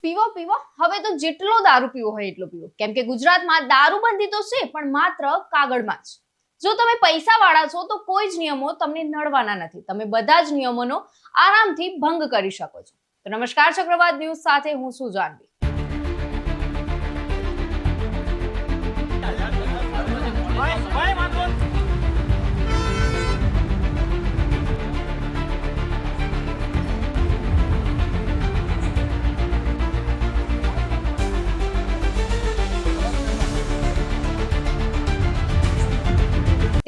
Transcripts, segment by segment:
પીવો પીવો હવે તો જેટલો દારૂ પીવો હોય એટલો પીવો, કેમ કે ગુજરાતમાં દારૂબંધી તો છે પણ માત્ર કાગળમાં જ. જો તમે પૈસા વાળા છો તો કોઈ જ નિયમો તમને નડવાના નથી. તમે બધા જ નિયમોનો આરામથી ભંગ કરી શકો છો. તો નમસ્કાર, ચક્રવાત ન્યૂઝ સાથે હું છું જાનવી.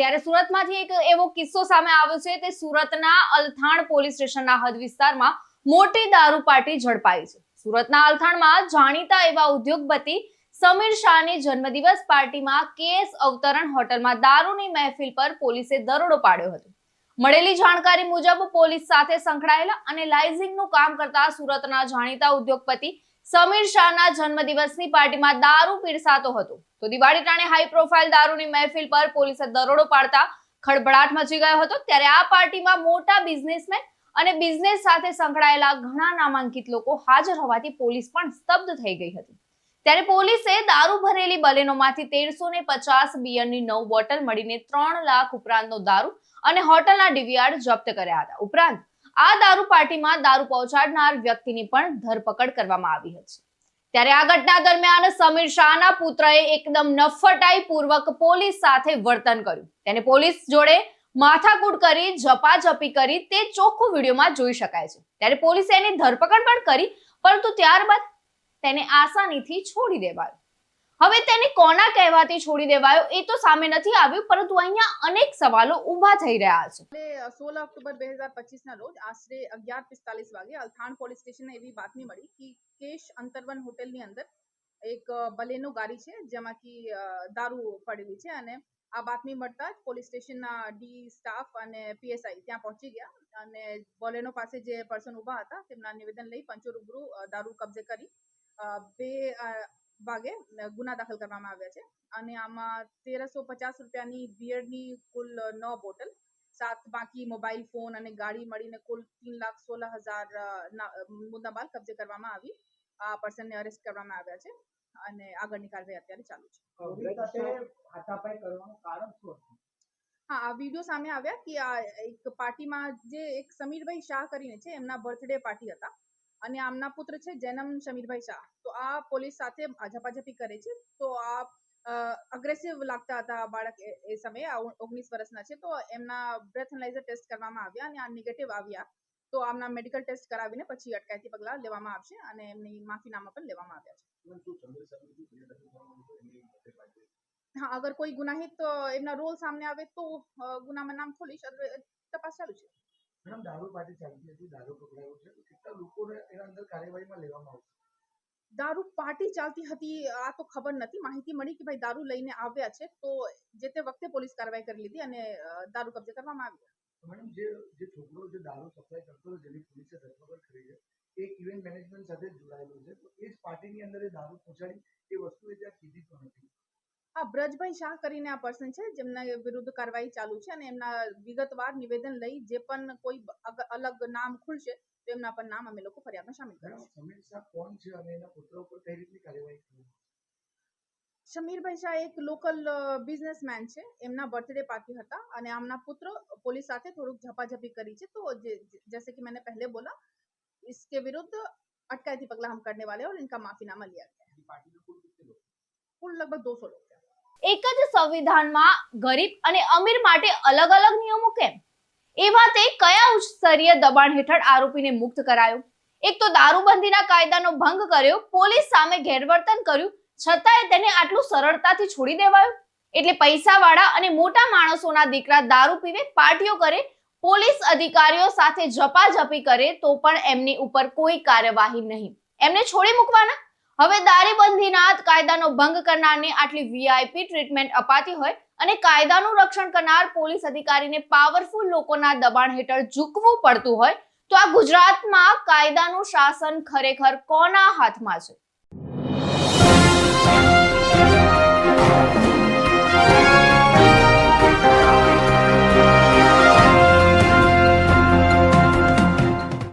ત્યારે સુરતમાંથી એક એવો કિસ્સો સામે આવ્યો છે. તે સુરતના અલથાણ પોલીસ સ્ટેશનના હદ વિસ્તારમાં મોટી દારૂ પાર્ટી ઝડપાઈ છે. સુરતના અલથાણમાં જાણીતા એવા ઉદ્યોગપતિ સમીર શાહની જન્મદિવસ પાર્ટીમાં કેએસ અવતરણ હોટલમાં દારૂની મહેફિલ પર પોલીસે દરોડો પાડ્યો હતો. મળેલી જાણકારી મુજબ પોલીસ સાથે સંકળાયેલા અને લાઇઝિંગનું કામ કરતા સુરતના જાણીતા ઉદ્યોગપતિ સમીર શાહના જન્મદિવસની પાર્ટીમાં દારૂ પીરસાતો હતો. તો દિવાળી ટાણે હાઈ પ્રોફાઇલ દારૂની મહેફિલ પર પોલીસે દરોડો પાડતા ખળભળાટ મચી ગયો હતો. ત્યારે આ પાર્ટીમાં મોટા બિઝનેસમેન અને બિઝનેસ સાથે સંકળાયેલા ઘણા નામાંકિત લોકો હાજર હોવાથી પોલીસ પણ સ્તબ્ધ થઈ ગઈ હતી. ત્યારે પોલીસે દારૂ ભરેલી બલેનોમાંથી 1350 બિયરની 9 બોટલ મળીને 3 લાખ ઉપરાંતનો દારૂ અને હોટલના ડીવીઆર જપ્ત કર્યા હતા. ઉપરાંત આ દારૂ પાર્ટીમાં દારૂ પહોંચાડનાર વ્યક્તિની પણ ધરપકડ કરવામાં આવી હતી. ત્યારે આ ઘટના દરમિયાન સમીર શાહના પુત્રએ એકદમ નફટાઈ પૂર્વક પોલીસ સાથે વર્તન કર્યું. તેને પોલીસ જોડે માથાકૂટ કરી, ઝપાઝપી કરી તે ચોખ્ખું વિડીયોમાં જોઈ શકાય છે. ત્યારે પોલીસે એની ધરપકડ પણ કરી, પરંતુ ત્યારબાદ તેને આસાનીથી છોડી દેવાયો. હવે તેને કોના કહેવાથી છોડી દેવાયો એ તો સામે નથી આવ્યું, પરંતુ અહીંયા અનેક સવાલો ઊભા થઈ રહ્યા છે. 16 ઓક્ટોબર 2025 ના રોજ આશરે 11:45 વાગે અલથાણ પોલીસ સ્ટેશને એવી બાતમી મળી કે કેશ અંતરવન હોટેલની અંદર એક બલેનો ગાડી છે જેમાંથી દારૂ પડેલી છે. અને આ બાતમી મળતા જ પોલીસ સ્ટેશનના ડી સ્ટાફ અને પીએસઆઈ ત્યાં પહોંચી ગયા અને બલેનો પાસે જે પર્સન ઊભા હતા તેમના નિવેદન લઈ પંચો રૂબરૂ દારૂ કબજે કરી 2 વાગે ગુના દાખલ કરવામાં આવ્યા છે. અને આમાં 1350 રૂપિયાની બિયરની કુલ 9 બોટલ, 7 બાકી મોબાઈલ ફોન અને ગાડી મળીને કુલ 3,16,000 મુદ્દામાલ કબજે કરવામાં આવી આ પર્સનને અરેસ્ટ કરવામાં આવ્યા છે અને આગળની કાર્યવાહી અત્યારે ચાલુ છે. હા, આ વિડીયો સામે આવ્યા કે આ એક પાર્ટીમાં જે એક સમીરભાઈ શાહ કરીને છે, એમના બર્થડે પાર્ટી હતા અને આમના પુત્ર છે જૈનમ સમીરભાઈ શાહ. તો આ પોલીસ સાથે ઝપાઝપી કરે છે. તો આ અગ્રેસિવ લાગતા હતા બાળક એ સમયે. 19 વર્ષના છે. તો એમના બ્રેથ એનાલાઇઝર ટેસ્ટ કરવામાં આવ્યા અને આ નેગેટિવ આવ્યા. તો આમના મેડિકલ ટેસ્ટ કરાવીને પછી અટકાયતી પગલાં લેવામાં આવશે અને એમની માફીનામા પણ લેવામાં આવ્યા છે. હા, અગર કોઈ ગુનાહિત એમના રોલ સામે આવે તો ગુનામાં નામ ખોલીશ. તપાસ ચાલુ છે. મેડમ, દારૂ પાર્ટી ચાલતી હતી, દારૂ પકડાયો છે, તો કેટલા લોકોને એના અંદર કાર્યવાહીમાં લેવામાં આવશે? દારૂ પાર્ટી ચાલતી હતી આ તો ખબર નથી. માહિતી મળી કે ભાઈ દારૂ લઈને આવ્યા છે, તો જે તે વખતે પોલીસ કાર્યવાહી કરી લીધી અને દારૂ કબજે કરવામાં આવ્યા. મેડમ, જે છોકરો જે દારૂ સપ્લાય કરતો હતો, જેની પોલીસે ધરપકડ કરી છે, એ ઇવેન્ટ મેનેજમેન્ટ સાથે જોડાયેલો છે, તો એ જ પાર્ટીની અંદર એ દારૂ પહોંચાડી એ વસ્તુ એ ત્યાં કીધી પણ હતી. હા, બ્રજભાઈ શાહ કરીને આ પર્સન છે જેમના વિરુદ્ધ કાર્યવાહી ચાલુ છે અને એમના વિગતવાર નિવેદન લઈ જે પણ કોઈ અલગ નામ ખુલશે તો એમના પર નામ અમે લોકો ફરિયાદમાં શામિલ કરીશું. સમીર શાહ કોણ છે અને એના પુત્ર ઉપર કઈ રીતની કાર્યવાહી કરવી? સમીરભાઈ શાહ એક લોકલ બિઝનેસમેન છે. એમના બर्थडे પાર્ટી હતા અને આમના પુત્ર પોલીસ સાથે થોડુંક ઝપાઝપી કરી છે. તો जैसे कि मैंने पहले बोला, इसके विरुद्ध अटकायती पगला हम करने वाले हैं और इनका माफीनामा लिया गया है. पार्टी में कुल लगभग 200 लोग. એક જ સંવિધાનમાં ગરીબ અને અમીર માટે અલગ અલગ નિયમો કેમ? એ વાતે કયા ઉચ્ચ સ્તરીય દબાણ હેઠળ આરોપીને મુક્ત કરાયો? એક તો દારૂબંધીના કાયદાનો ભંગ કર્યો, પોલીસ સામે ગેરવર્તન કર્યું, છતાંય તેને આટલું સરળતાથી છોડી દેવાયો. એટલે પૈસાવાળા અને મોટા માણસોના દીકરા દારૂ પીવે, પાર્ટીઓ કરે, પોલીસ અધિકારીઓ સાથે ઝપાઝપી કરે તો પણ એમની ઉપર કોઈ કાર્યવાહી નહીં, એમને છોડી મૂકવાના? હવે દારૂબંધીના કાયદાનો ભંગ કરનારને આટલી વીઆઈપી ટ્રીટમેન્ટ અપાતી હોય અને કાયદાનું રક્ષણ કરનાર પોલીસ અધિકારીને પાવરફુલ લોકોના દબાણ હેઠળ ઝૂકવું પડતું હોય, તો આ ગુજરાતમાં કાયદાનું શાસન ખરેખર કોના હાથમાં છે?